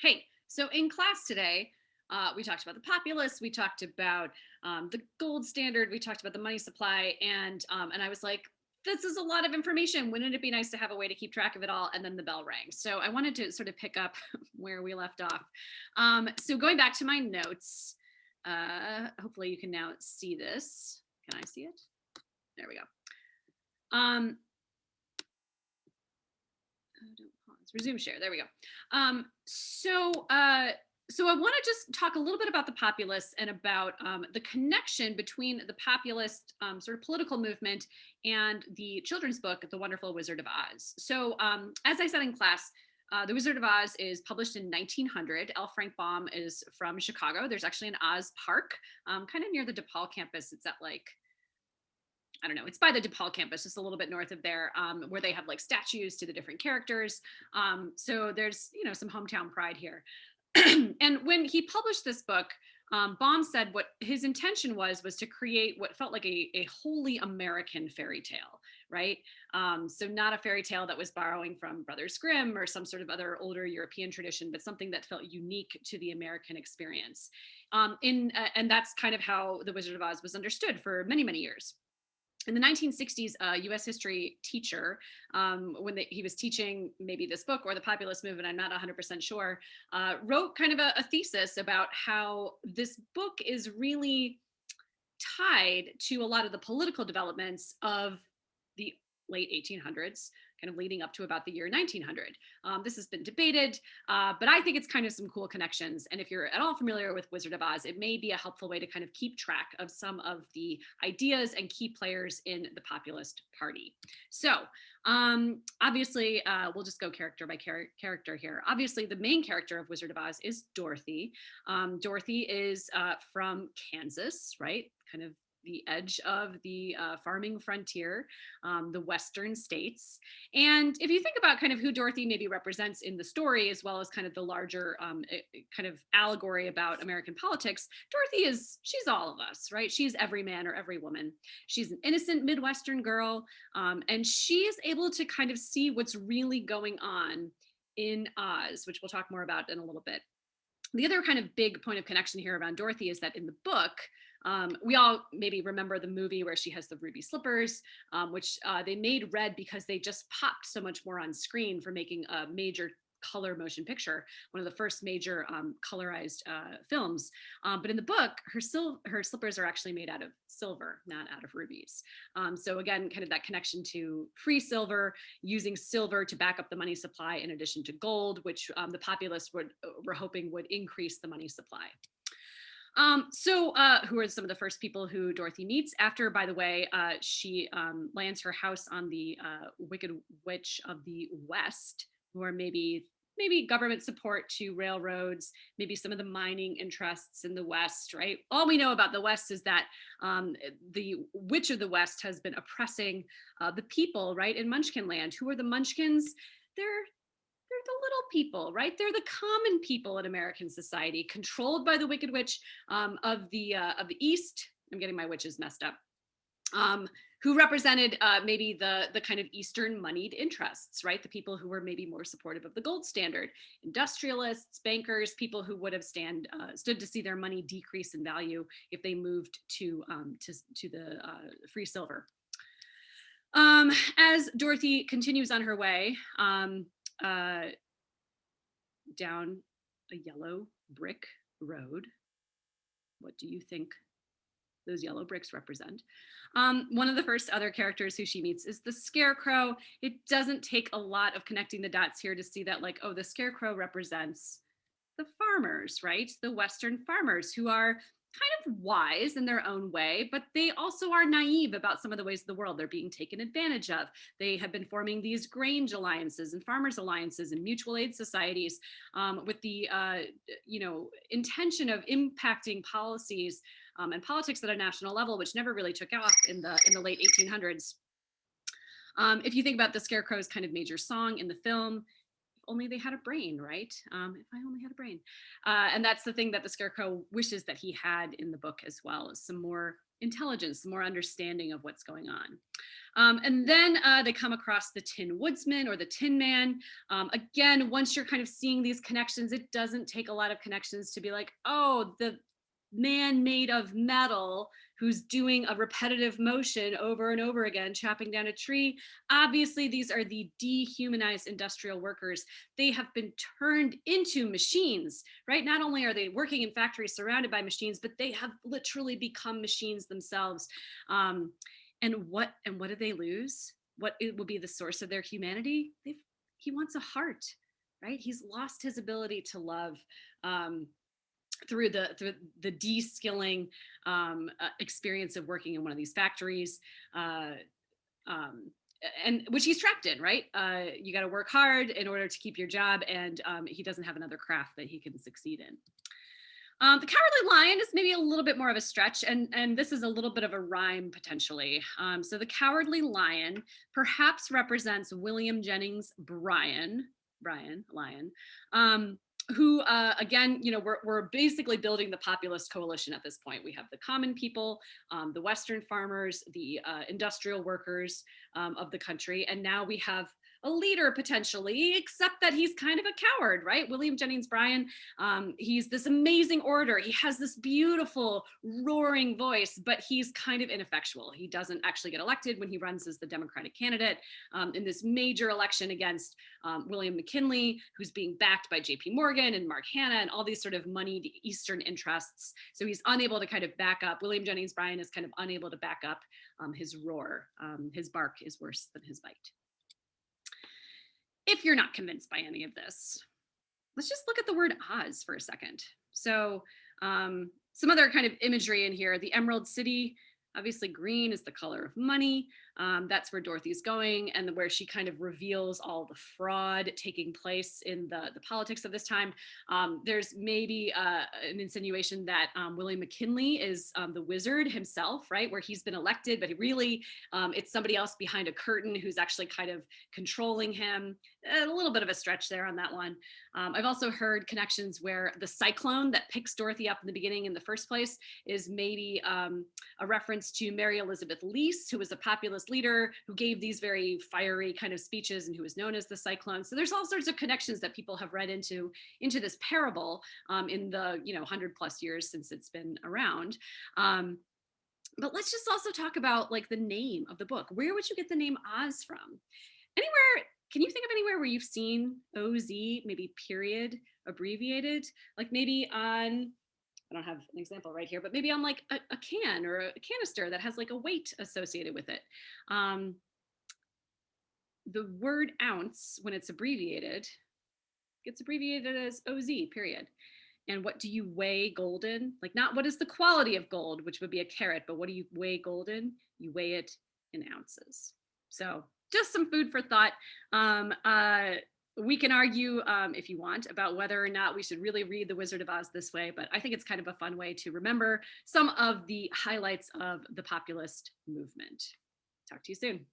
Hey, so in class today, we talked about the populace, we talked about the gold standard, we talked about the money supply, and I was like, this is a lot of information. Wouldn't it be nice to have a way to keep track of it all? And then the bell rang. So I wanted to sort of pick up where we left off. So going back to my notes, hopefully you can now see this. Can I see it? There we go. Um, don't pause. Resume share. There we go. So I want to just talk a little bit about the populace and about the connection between the populist sort of political movement and the children's book, The Wonderful Wizard of Oz. So as I said in class, The Wizard of Oz is published in 1900. L. Frank Baum is from Chicago. There's actually an Oz Park, kind of near the DePaul campus. It's at like I don't know, it's by the DePaul campus, just a little bit north of there, where they have like statues to the different characters. So there's, some hometown pride here. And when he published this book, Baum said what his intention was to create what felt like a wholly American fairy tale, right? So not a fairy tale that was borrowing from Brothers Grimm or some sort of other older European tradition, but something that felt unique to the American experience. And that's kind of how The Wizard of Oz was understood for many, many years. In the 1960s, a US history teacher, he was teaching maybe this book or the populist movement, I'm not 100% sure, wrote kind of a thesis about how this book is really tied to a lot of the political developments of the late 1800s, kind of leading up to about the year 1900. This has been debated, but I think it's kind of some cool connections. And if you're at all familiar with Wizard of Oz, it may be a helpful way to kind of keep track of some of the ideas and key players in the populist party. So obviously, we'll just go character by character here. Obviously, the main character of Wizard of Oz is Dorothy. Dorothy is from Kansas, right? Kind of the edge of the farming frontier, the Western states. And if you think about kind of who Dorothy maybe represents in the story, as well as kind of the larger kind of allegory about American politics, Dorothy she's all of us, right? She's every man or every woman. She's an innocent Midwestern girl, and she is able to kind of see what's really going on in Oz, which we'll talk more about in a little bit. The other kind of big point of connection here around Dorothy is that in the book, we all maybe remember the movie where she has the ruby slippers, which they made red because they just popped so much more on screen for making a major color motion picture, one of the first major colorized films. But in the book, her slippers are actually made out of silver, not out of rubies. So again, kind of that connection to free silver, using silver to back up the money supply in addition to gold, which the populists were hoping would increase the money supply. Who are some of the first people who Dorothy meets after, by the way, she lands her house on the Wicked Witch of the West, who are maybe government support to railroads, maybe some of the mining interests in the West, right? All we know about the West is that the Witch of the West has been oppressing the people, right, in Munchkin land. Who are the Munchkins? They're the little people, right? They're the common people in American society, controlled by the Wicked Witch of the East. I'm getting my witches messed up. Who represented maybe the kind of Eastern moneyed interests, right? The people who were maybe more supportive of the gold standard, industrialists, bankers, people who would have stood to see their money decrease in value if they moved to the free silver. As Dorothy continues on her way, down a yellow brick road. What do you think those yellow bricks represent? One of the first other characters who she meets is the Scarecrow. It doesn't take a lot of connecting the dots here to see that, like, oh, the Scarecrow represents the farmers, right? The Western farmers who are kind of wise in their own way, but they also are naive about some of the ways of the world they're being taken advantage of. They have been forming these grange alliances and farmers alliances and mutual aid societies with the intention of impacting policies and politics at a national level, which never really took off in the late 1800s. If you think about the Scarecrow's kind of major song in the film, only they had a brain, right? If I only had a brain. And that's the thing that the Scarecrow wishes that he had in the book as well, is some more intelligence, some more understanding of what's going on. And then they come across the Tin Woodsman or the Tin Man. Again, once you're kind of seeing these connections, it doesn't take a lot of connections to be like, oh, the man made of metal who's doing a repetitive motion over and over again, chopping down a tree. Obviously, these are the dehumanized industrial workers. They have been turned into machines, right? Not only are they working in factories surrounded by machines, but they have literally become machines themselves. And what did they lose? What it will be the source of their humanity? He wants a heart, right? He's lost his ability to love. Through the de-skilling experience of working in one of these factories, um, and which he's trapped in, right? You got to work hard in order to keep your job, and he doesn't have another craft that he can succeed in. The Cowardly Lion is maybe a little bit more of a stretch, and this is a little bit of a rhyme potentially. So the Cowardly Lion perhaps represents William Jennings Bryan Lyon, who again, we're basically building the populist coalition at this point. We have the common people, the Western farmers, the industrial workers of the country, and now we have a leader potentially, except that he's kind of a coward, right? William Jennings Bryan, he's this amazing orator. He has this beautiful roaring voice, but he's kind of ineffectual. He doesn't actually get elected when he runs as the Democratic candidate in this major election against William McKinley, who's being backed by JP Morgan and Mark Hanna and all these sort of moneyed Eastern interests. So he's unable to kind of back up. William Jennings Bryan is kind of unable to back up his roar. His bark is worse than his bite. If you're not convinced by any of this, let's just look at the word Oz for a second. So some other kind of imagery in here. The Emerald City, obviously green is the color of money. That's where Dorothy's going, and where she kind of reveals all the fraud taking place in the politics of this time. There's maybe an insinuation that William McKinley is the wizard himself, right? Where he's been elected, but he really, it's somebody else behind a curtain who's actually kind of controlling him. A little bit of a stretch there on that one. I've also heard connections where the cyclone that picks Dorothy up in the beginning in the first place is maybe a reference to Mary Elizabeth Lease, who was a populist leader who gave these very fiery kind of speeches and who was known as the Cyclone. So there's all sorts of connections that people have read into this parable in the 100+ years since it's been around. But let's just also talk about like the name of the book. Where would you get the name Oz from? Anywhere? Can you think of anywhere where you've seen OZ, maybe period, abbreviated? Like maybe on, I don't have an example right here, but maybe on like a can or a canister that has like a weight associated with it. The word ounce, when it's abbreviated, gets abbreviated as OZ, period. And what do you weigh gold in? Like not what is the quality of gold, which would be a carat, but what do you weigh gold in? You weigh it in ounces. So just some food for thought. We can argue, if you want, about whether or not we should really read The Wizard of Oz this way, but I think it's kind of a fun way to remember some of the highlights of the populist movement. Talk to you soon.